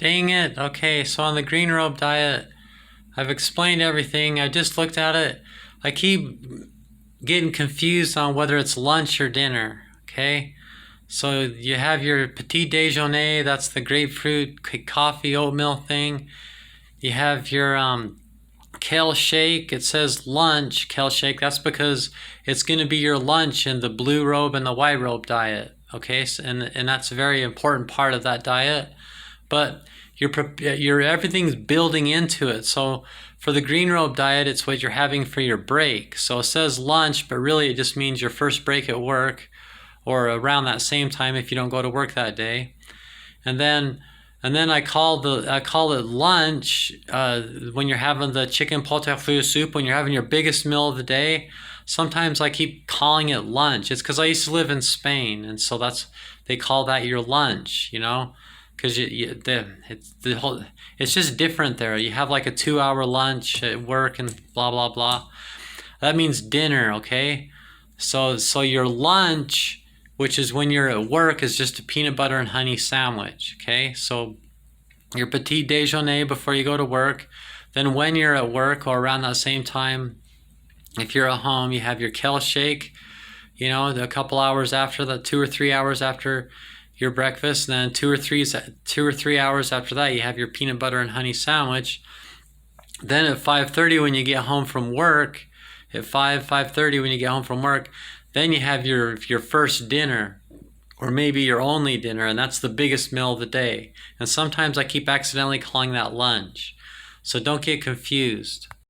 Dang it. Okay, so on the green robe diet, I've explained everything. I just looked at it. I keep getting confused on whether it's lunch or dinner. Okay, so you have your petit déjeuner, that's the grapefruit coffee oatmeal thing. You have your kale shake. It says lunch kale shake. That's because it's going to be your lunch in the blue robe and the white robe diet. Okay, so, and that's a very important part of that diet. But your everything's building into it. So for the green robe diet, it's what you're having for your break. So it says lunch, but really it just means your first break at work, or around that same time if you don't go to work that day. And then I call it lunch when you're having the chicken pot au feu soup, when you're having your biggest meal of the day. Sometimes I keep calling it lunch. It's because I used to live in Spain, and so they call that your lunch, because it's just different there. You have like a 2-hour lunch at work and blah blah blah. That means dinner, okay? So your lunch, which is when you're at work, is just a peanut butter and honey sandwich, okay? So your petit déjeuner before you go to work. Then when you're at work or around that same time, if you're at home, you have your kale shake, a couple hours after that, 2 or 3 hours after your breakfast. And then 2 or 3 hours after that, you have your peanut butter and honey sandwich. Then at 5:30 when you get home from work, at 5:30 when you get home from work, then you have your first dinner, or maybe your only dinner, and that's the biggest meal of the day. And sometimes I keep accidentally calling that lunch. So don't get confused.